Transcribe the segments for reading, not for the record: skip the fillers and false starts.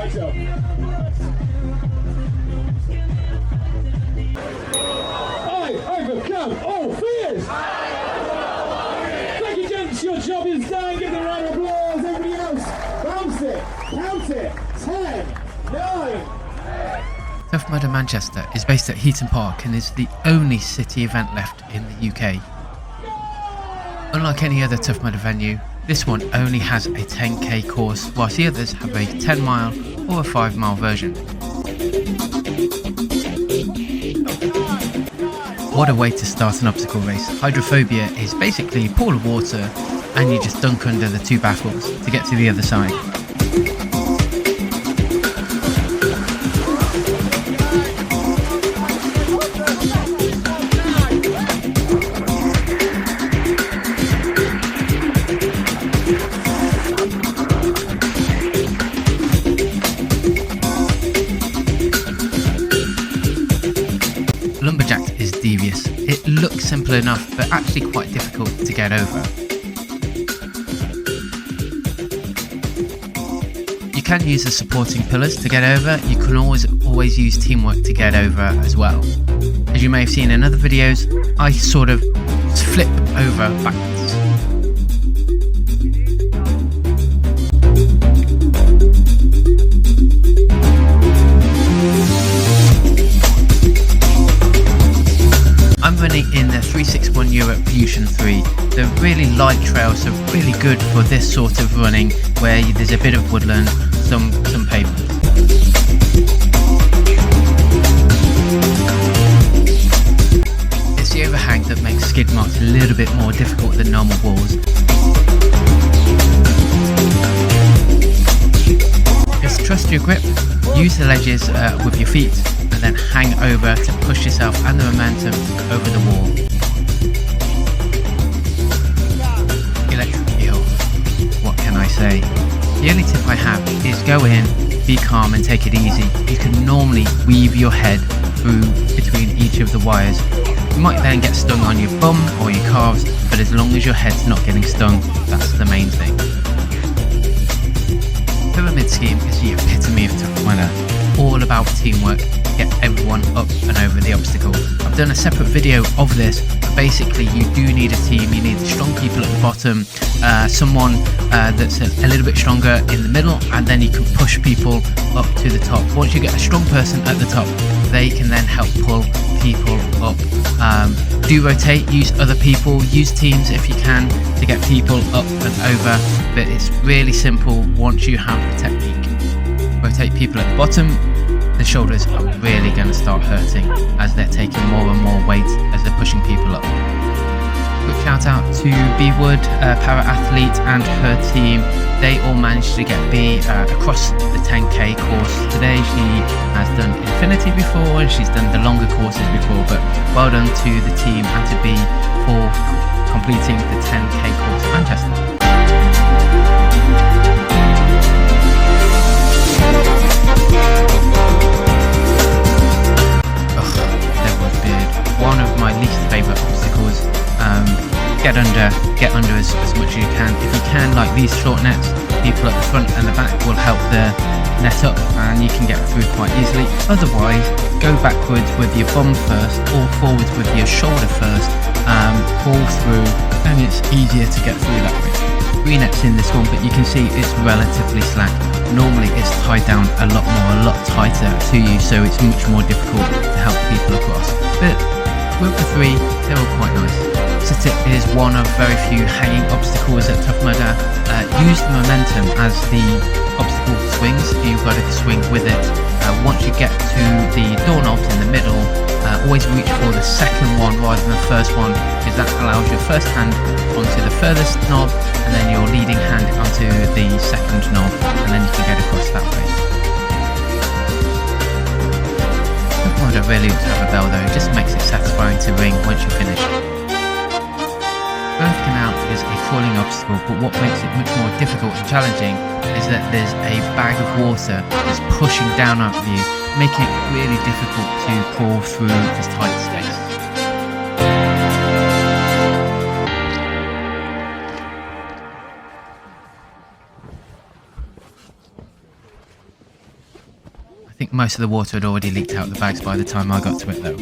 I overcome all fears! Thank you, gents. Your job is done. Give the round of applause. Everybody else, bounce it. Count it. 10, 9. Tough Mudder Manchester is based at Heaton Park and is the only city event left in the UK. Unlike any other Tough Mudder venue, this one only has a 10k course, whilst the others have a 10 mile or a 5 mile version. What a way to start an obstacle race. Hydrophobia is basically a pool of water and you just dunk under the 2 baffles to get to the other side. Lumberjacked is devious. It looks simple enough, but actually quite difficult to get over. You can use the supporting pillars to get over. You can always use teamwork to get over as well. As you may have seen in other videos, I sort of flip over backwards. I'm running in the 361 Europe Fusion 3. They're really light trails, so really good for this sort of running where there's a bit of woodland, some pavement. It's the overhang that makes Skidmarked a little bit more difficult than normal walls. Just trust your grip, use the ledges with your feet, and then hang over to push yourself and the momentum over the wall. Electroshock, what can I say? The only tip I have is go in, be calm and take it easy. You can normally weave your head through between each of the wires. You might then get stung on your bum or your calves, but as long as your head's not getting stung, that's the main thing. Pyramid scheme is the epitome of Tough Mudder, all about teamwork to get everyone up and over the obstacle. I've done a separate video of this, but basically you do need a team. You need strong people at the bottom, someone that's a little bit stronger in the middle, and then you can push people up to the top. Once you get a strong person at the top, they can then help pull people up. Do rotate, use other people, use teams if you can to get people up and over, but it's really simple once you have the technique. Rotate people at the bottom, the shoulders are really going to start hurting as they're taking more and more weight as they're pushing people up. Quick shout out to B Wood, para athlete, and her team. They all managed to get B across the 10k course. Today she has done Infinity before and she's done the longer courses before, but well done to the team and to B for completing the 10k course at Manchester. One of my least favourite obstacles. Get under as much as you can. If you can, like these short nets, people at the front and the back will help the net up and you can get through quite easily. Otherwise, go backwards with your bum first or forwards with your shoulder first, pull through, and it's easier to get through that way. 3 nets in this one, but you can see it's relatively slack. Normally it's tied down a lot tighter to you, so it's much more difficult to help people across. But with the 3, they're all quite nice. Sit-it is one of very few hanging obstacles at Tough Mudder. Use the momentum as the obstacle swings. You've got to swing with it. Once you get to the doorknobs in the middle, always reach for the second one rather than the first one, because that allows your first hand onto the furthest knob and then your leading hand onto the second knob, and then you can get across that way. I don't really want to have a bell though, it just makes it satisfying to ring once you finish. Canal is a crawling obstacle, but what makes it much more difficult and challenging is that there's a bag of water that's pushing down on you, making it really difficult to crawl through this tight space. think most of the water had already leaked out the bags by the time I got to it though.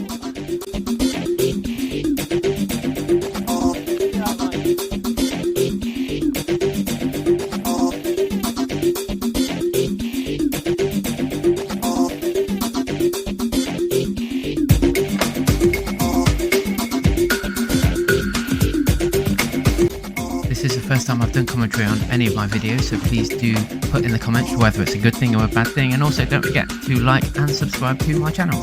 This is the first time I've done commentary on any of my videos, so please do put in the comments whether it's a good thing or a bad thing, and also don't forget to like and subscribe to my channel.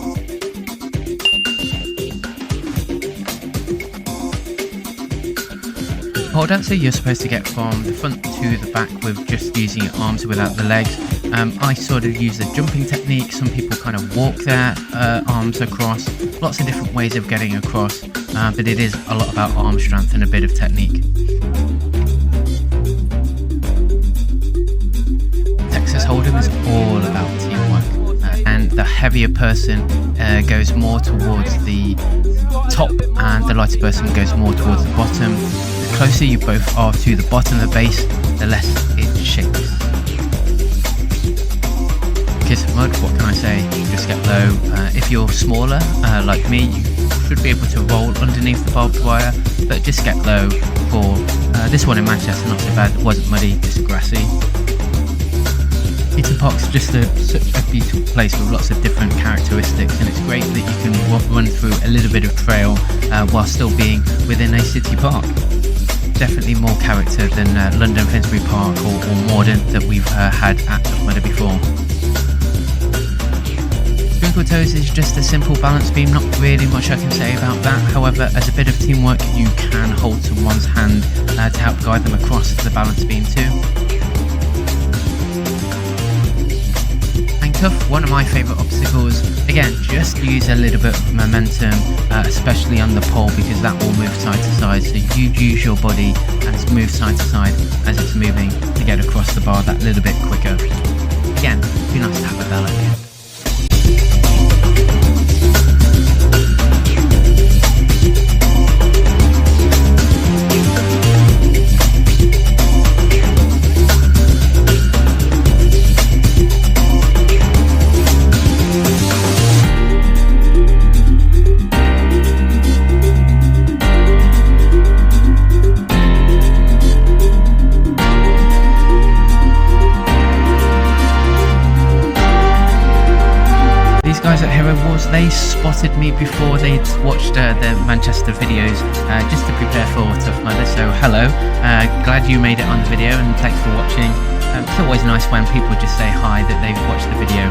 Pole dancer, you're supposed to get from the front to the back with just using your arms without the legs. I sort of use the jumping technique. Some people kind of walk their arms across. Lots of different ways of getting across, but it is a lot about arm strength and a bit of technique. Hold'em is all about teamwork, and the heavier person goes more towards the top and the lighter person goes more towards the bottom. The closer you both are to the bottom of the base, the less it shakes. Kiss of mud, what can I say? Just get low. If you're smaller, like me, you should be able to roll underneath the barbed wire, but just get low. For this one in Manchester, not so bad. It wasn't muddy, just grassy. Heaton Park's just such a beautiful place with lots of different characteristics, and it's great that you can run through a little bit of trail while still being within a city park. Definitely more character than London Finsbury Park or Morden that we've had at Mudder before. Twinkle Toes is just a simple balance beam, not really much I can say about that. However, as a bit of teamwork, you can hold someone's hand to help guide them across the balance beam too. One of my favourite obstacles. Again, just use a little bit of momentum, especially on the pole, because that will move side to side, so you use your body and move side to side as it's moving to get across the bar that little bit quicker. Again, it'd be nice to have a bell at the end. They spotted me before they'd watched the Manchester videos just to prepare for Tough Mudder, so hello, glad you made it on the video and thanks for watching. It's always nice when people just say hi that they've watched the video.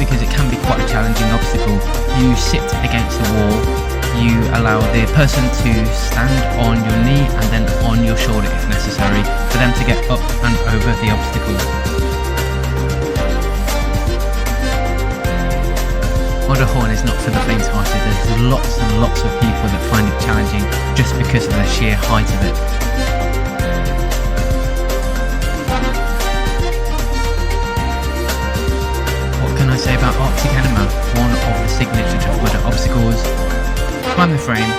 Because it can be quite a challenging obstacle. You sit against the wall, you allow the person to stand on your knee and then on your shoulder if necessary for them to get up and over the obstacle. Mudderhorn is not for the faint-hearted. There's lots and lots of people that find it challenging just because of the sheer height of it. Say about Arctic Enema, one of the signature Tough Mudder obstacles. Climb the frame,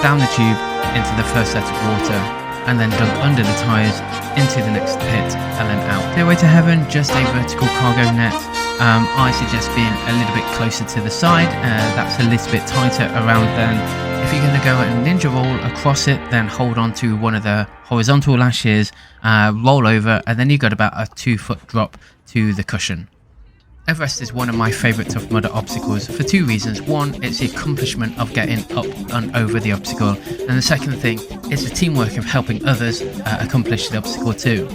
down the tube into the first set of water, and then dug under the tyres into the next pit and then out. Stairway to Heaven, just a vertical cargo net. I suggest being a little bit closer to the side, that's a little bit tighter around then. If you're going to go and ninja roll across it, then hold on to one of the horizontal lashes, roll over, and then you've got about a 2-foot drop to the cushion. Everest is one of my favourite Tough Mudder obstacles for two reasons. One, it's the accomplishment of getting up and over the obstacle, and the second thing is the teamwork of helping others accomplish the obstacle too.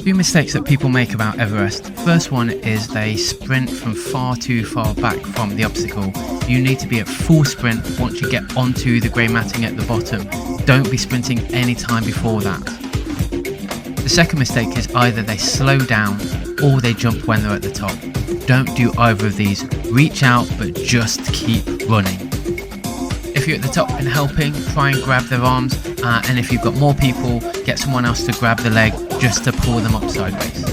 Few mistakes that people make about Everest. First one is they sprint from far too far back from the obstacle. You need to be at full sprint once you get onto the grey matting at the bottom. Don't be sprinting any time before that. The second mistake is either they slow down or they jump when they're at the top. Don't do either of these. Reach out, but just keep running. If you're at the top and helping, try and grab their arms, and if you've got more people, get someone else to grab the leg just to pull them up sideways.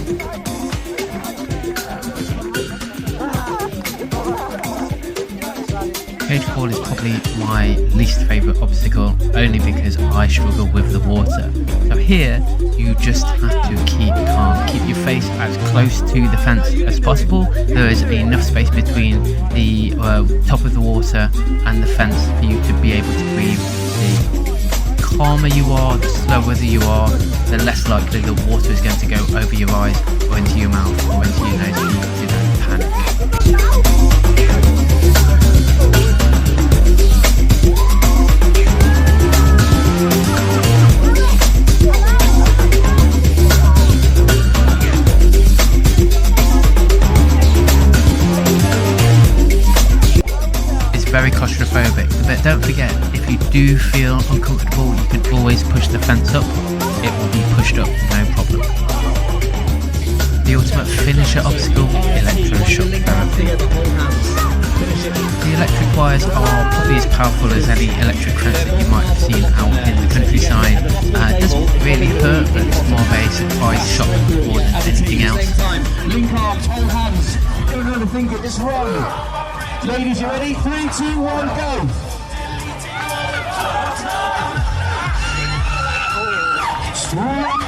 Cage crawl is probably my least favourite obstacle, only because I struggle with the water. So here, you just have to keep calm. Keep your face as close to the fence as possible. There is enough space between the top of the water and the fence for you to be able to breathe. The calmer you are, the slower you are, the less likely the water is going to go over your eyes or into your mouth or into your nose for you to then panic. Very claustrophobic, but don't forget, if you do feel uncomfortable, you can always push the fence up. It will be pushed up, no problem. The ultimate finisher obstacle, Electroshock Therapy. The electric wires are probably as powerful as any electric fence that you might have seen out in the countryside. It doesn't really hurt, but it's more of a surprise shock more than anything else. Link arms, hold hands. Don't overthink it, just run. Ladies, you ready? 3, 2, 1, go! Strong